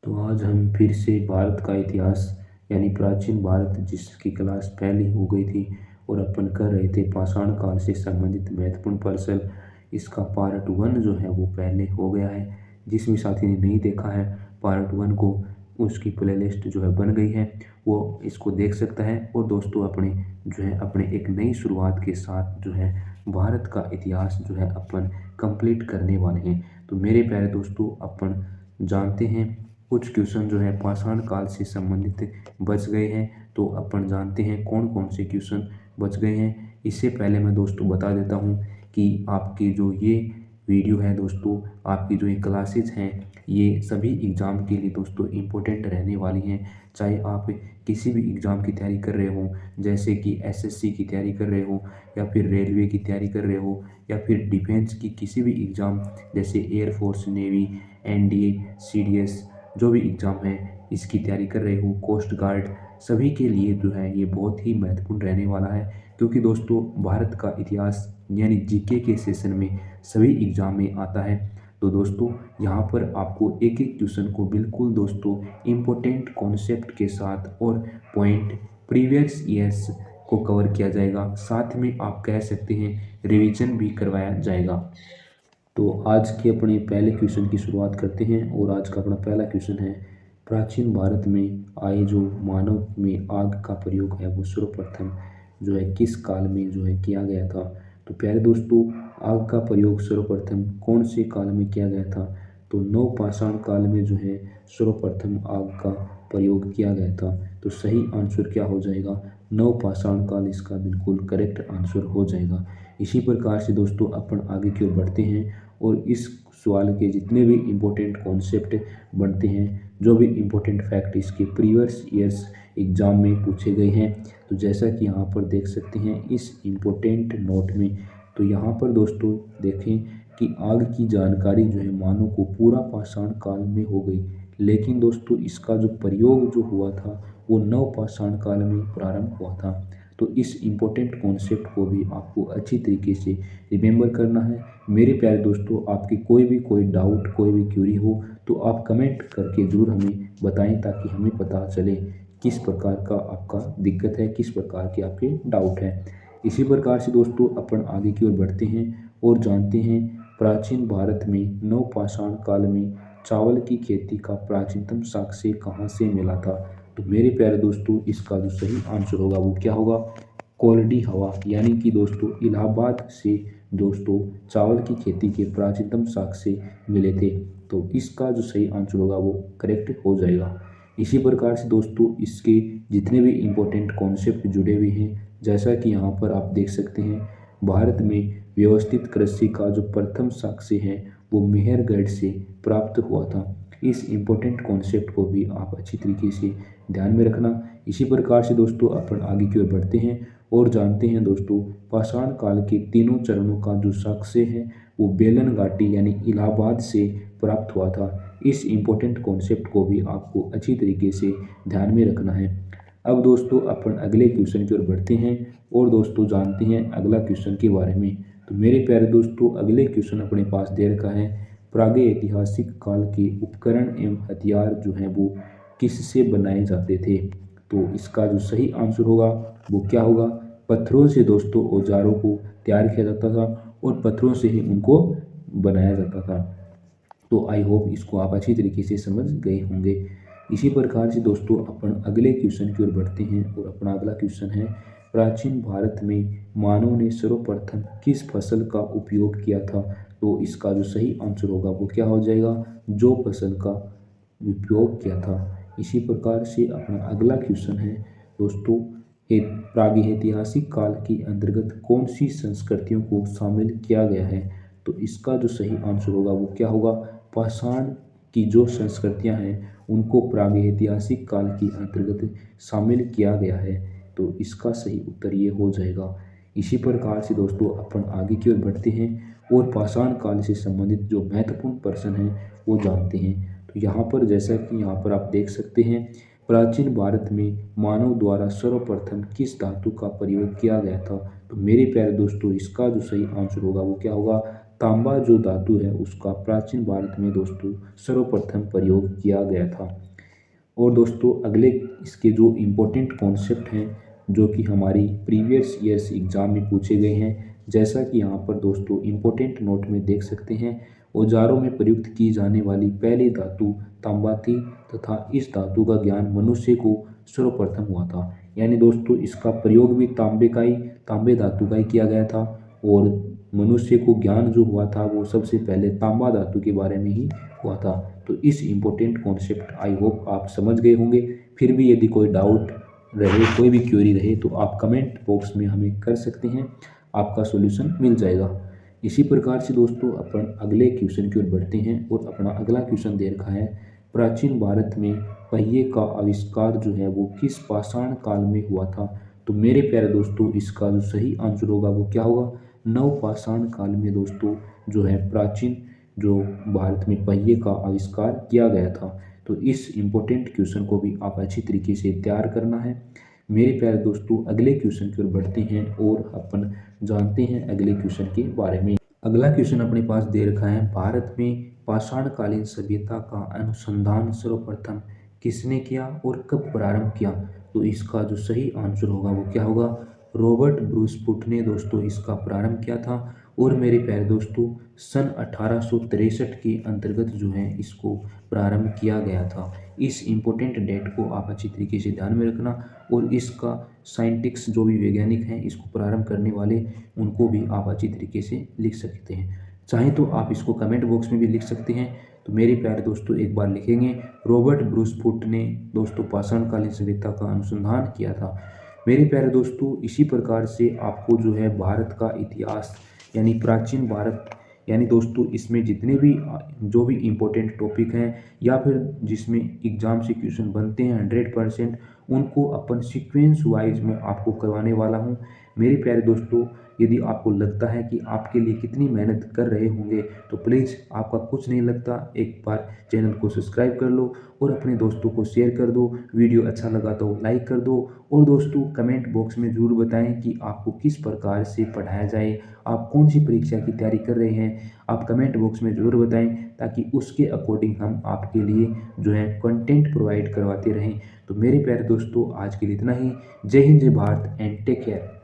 तो आज हम फिर से भारत का इतिहास यानी प्राचीन भारत जिसकी क्लास पहली हो गई थी और अपन कर रहे थे पाषाण काल से संबंधित महत्वपूर्ण प्रश्न। इसका पार्ट 1 जो है वो पहले हो गया है। जिस भी साथी ने नहीं देखा है पार्ट 1 को, उसकी प्लेलिस्ट जो है बन गई है, वो इसको देख सकता है। और दोस्तों अपने जो है अपने एक नई शुरुआत के साथ जो है भारत का इतिहास जो है अपन कंप्लीट करने वाले हैं। तो मेरे प्यारे दोस्तों अपन जानते हैं कुछ क्वेश्चन जो है पाषाण काल से संबंधित बच गए हैं। तो अपन जानते हैं कौन कौन से क्वेश्चन बच गए हैं। इससे पहले मैं दोस्तों बता देता हूं कि आपकी जो ये वीडियो है दोस्तों, आपकी जो ये क्लासेज हैं, ये सभी एग्ज़ाम के लिए दोस्तों इम्पोर्टेंट रहने वाली हैं। चाहे आप किसी भी एग्ज़ाम की तैयारी कर रहे हो, जैसे कि एसएससी की तैयारी कर रहे हो, या फिर रेलवे की तैयारी कर रहे हो, या फिर डिफेंस की किसी भी एग्ज़ाम जैसे एयरफोर्स, नेवी, एनडीए, सीडीएस, जो भी एग्ज़ाम है इसकी तैयारी कर रहे हो, कोस्ट गार्ड, सभी के लिए जो है ये बहुत ही महत्वपूर्ण रहने वाला है। क्योंकि दोस्तों भारत का इतिहास यानी जीके के सेशन में सभी एग्ज़ाम में आता है। तो दोस्तों यहाँ पर आपको एक एक क्वेश्चन को बिल्कुल दोस्तों इम्पोर्टेंट कॉन्सेप्ट के साथ और पॉइंट प्रीवियस ईयर्स को कवर किया जाएगा। साथ में आप कह सकते हैं रिवीजन भी करवाया जाएगा। तो आज के अपने पहले क्वेश्चन की शुरुआत करते हैं। और आज का अपना पहला क्वेश्चन है, प्राचीन भारत में आए जो मानव में आग का प्रयोग है वो सर्वप्रथम जो है किस काल में जो है किया गया था। तो प्यारे दोस्तों आग का प्रयोग सर्वप्रथम कौन से काल में किया गया था। तो नवपाषाण काल में जो है सर्वप्रथम आग का प्रयोग किया गया था। तो सही आंसर क्या हो जाएगा, नवपाषाण काल इसका बिल्कुल करेक्ट आंसर हो जाएगा। इसी प्रकार से दोस्तों अपन आगे की ओर बढ़ते हैं और इस सवाल के जितने भी इम्पोर्टेंट कॉन्सेप्ट बनते हैं, जो भी इम्पोर्टेंट फैक्ट इसके प्रीवियस ईयर्स एग्जाम में पूछे गए हैं, तो जैसा कि यहाँ पर देख सकते हैं इस इम्पोर्टेंट नोट में। तो यहाँ पर दोस्तों देखें कि आग की जानकारी जो है मानव को पूरा पाषाण काल में हो गई, लेकिन दोस्तों इसका जो प्रयोग जो हुआ था वो नवपाषाण काल में प्रारंभ हुआ था। तो इस इम्पोर्टेंट कॉन्सेप्ट को भी आपको अच्छी तरीके से रिमेंबर करना है। मेरे प्यारे दोस्तों आपकी कोई डाउट, कोई भी क्यूरी हो तो आप कमेंट करके ज़रूर हमें बताएं, ताकि हमें पता चले किस प्रकार का आपका दिक्कत है, किस प्रकार के आपके डाउट हैं। इसी प्रकार से दोस्तों अपन आगे की ओर बढ़ते हैं और जानते हैं प्राचीन भारत में नवपाषाण काल में चावल की खेती का प्राचीनतम साक्ष्य कहाँ से मिला था। तो मेरे प्यारे दोस्तों इसका जो सही आंसर होगा वो क्या होगा, कोरडी हवा यानी कि दोस्तों इलाहाबाद से दोस्तों चावल की खेती के प्राचीनतम साक्ष्य मिले थे। तो इसका जो सही आंसर होगा वो करेक्ट हो जाएगा। इसी प्रकार से दोस्तों इसके जितने भी इम्पोर्टेंट कॉन्सेप्ट जुड़े हुए हैं, जैसा कि यहाँ पर आप देख सकते हैं भारत में व्यवस्थित कृषि का जो प्रथम साक्ष्य है वो मेहरगढ़ से प्राप्त हुआ था। इस इम्पोर्टेंट कॉन्सेप्ट को भी आप अच्छी तरीके से ध्यान में रखना। इसी प्रकार से दोस्तों अपन आगे की ओर बढ़ते हैं और जानते हैं दोस्तों पाषाण काल के तीनों चरणों का जो साक्ष्य है वो बेलन घाटी यानी इलाहाबाद से प्राप्त हुआ था। इस इम्पोर्टेंट कॉन्सेप्ट को भी आपको अच्छी तरीके से ध्यान में रखना है। अब दोस्तों अपन अगले क्वेश्चन की ओर बढ़ते हैं और दोस्तों जानते हैं अगला क्वेश्चन के बारे में। तो मेरे प्यारे दोस्तों अगले क्वेश्चन अपने पास दे रखा है, प्रागैतिहासिक काल के उपकरण एवं हथियार जो हैं वो किससे बनाए जाते थे। तो इसका जो सही आंसर होगा वो क्या होगा, पत्थरों से दोस्तों औजारों को तैयार किया जाता था और पत्थरों से ही उनको बनाया जाता था। तो आई होप इसको आप अच्छी तरीके से समझ गए होंगे। इसी प्रकार से दोस्तों अपन अगले क्वेश्चन की ओर बढ़ते हैं और अपना अगला क्वेश्चन है, प्राचीन भारत में मानव ने सर्वप्रथम किस फसल का उपयोग किया था। तो इसका जो सही आंसर होगा वो क्या हो जाएगा, जो फसल का उपयोग किया था। इसी प्रकार से अपना अगला क्वेश्चन है दोस्तों, प्रागैतिहासिक काल के अंतर्गत कौन सी संस्कृतियों को शामिल किया गया है। तो इसका जो सही आंसर होगा वो क्या होगा, पाषाण की जो संस्कृतियां हैं उनको प्रागैतिहासिक काल के अंतर्गत शामिल किया गया है। तो इसका सही उत्तर ये हो जाएगा। इसी प्रकार से दोस्तों अपन आगे की ओर बढ़ते हैं और पाषाण काल से संबंधित जो महत्वपूर्ण प्रश्न हैं वो जानते हैं। तो यहाँ पर जैसा कि यहाँ पर आप देख सकते हैं, प्राचीन भारत में मानव द्वारा सर्वप्रथम किस धातु का प्रयोग किया गया था। तो मेरे प्यारे दोस्तों इसका जो सही आंसर होगा वो क्या होगा, तांबा जो धातु है उसका प्राचीन भारत में दोस्तों सर्वप्रथम प्रयोग किया गया था। और दोस्तों अगले इसके जो इम्पोर्टेंट कॉन्सेप्ट हैं जो कि हमारी प्रीवियस ईयर्स एग्जाम में पूछे गए हैं, जैसा कि यहाँ पर दोस्तों इम्पोर्टेंट नोट में देख सकते हैं। औजारों में प्रयुक्त की जाने वाली पहली धातु तांबा थी तथा इस धातु का ज्ञान मनुष्य को सर्वप्रथम हुआ था। यानी दोस्तों इसका प्रयोग भी तांबे धातु का ही किया गया था और मनुष्य को ज्ञान जो हुआ था वो सबसे पहले तांबा धातु के बारे में ही हुआ था। तो इस इम्पोर्टेंट कॉन्सेप्ट आई होप आप समझ गए होंगे। फिर भी यदि कोई डाउट रहे, कोई भी क्वेरी रहे तो आप कमेंट बॉक्स में हमें कर सकते हैं, आपका सॉल्यूशन मिल जाएगा। इसी प्रकार से दोस्तों अपन अगले क्वेश्चन की ओर बढ़ते हैं और अपना अगला क्वेश्चन दे रखा है, प्राचीन भारत में पहिए का आविष्कार जो है वो किस पाषाण काल में हुआ था। तो मेरे प्यारे दोस्तों इसका जो सही आंसर होगा वो क्या होगा, नवपाषाण काल में दोस्तों जो है प्राचीन जो भारत में पहिए का आविष्कार किया गया था। तो इस इम्पोर्टेंट क्वेश्चन को भी आप अच्छी तरीके से तैयार करना है। मेरे प्यारे दोस्तों अगले क्वेश्चन की ओर बढ़ते हैं और अपन जानते हैं अगले क्वेश्चन के बारे में। अगला क्वेश्चन अपने पास दे रखा है, भारत में पाषाणकालीन सभ्यता का अनुसंधान सर्वप्रथम किसने किया और कब प्रारंभ किया। तो इसका जो सही आंसर होगा वो क्या होगा, रॉबर्ट ब्रूस पुट ने दोस्तों इसका प्रारंभ किया था। और मेरे प्यारे दोस्तों सन 1863 के अंतर्गत जो है इसको प्रारंभ किया गया था। इस इम्पोर्टेंट डेट को आप अच्छी तरीके से ध्यान में रखना और इसका साइंटिस्ट जो भी वैज्ञानिक हैं इसको प्रारंभ करने वाले उनको भी आप अच्छी तरीके से लिख सकते हैं। चाहे तो आप इसको कमेंट बॉक्स में भी लिख सकते हैं। तो मेरे प्यारे दोस्तों एक बार लिखेंगे, रॉबर्ट ब्रूस पुट ने दोस्तों पाषाणकालीन सभ्यता का अनुसंधान किया था। मेरे प्यारे दोस्तों इसी प्रकार से आपको जो है भारत का इतिहास यानी प्राचीन भारत यानी दोस्तों इसमें जितने भी जो भी इम्पोर्टेंट टॉपिक हैं या फिर जिसमें एग्जाम से क्वेश्चन बनते हैं 100% उनको अपन सीक्वेंस वाइज में आपको करवाने वाला हूं। मेरे प्यारे दोस्तों यदि आपको लगता है कि आपके लिए कितनी मेहनत कर रहे होंगे तो प्लीज़ आपका कुछ नहीं लगता, एक बार चैनल को सब्सक्राइब कर लो और अपने दोस्तों को शेयर कर दो। वीडियो अच्छा लगा तो लाइक कर दो और दोस्तों कमेंट बॉक्स में ज़रूर बताएं कि आपको किस प्रकार से पढ़ाया जाए, आप कौन सी परीक्षा की तैयारी कर रहे हैं, आप कमेंट बॉक्स में ज़रूर बताएं ताकि उसके अकॉर्डिंग हम आपके लिए जो है कंटेंट प्रोवाइड करवाते रहें। तो मेरे प्यारे दोस्तों आज के लिए इतना ही। जय हिंद, जय भारत एंड टेक केयर।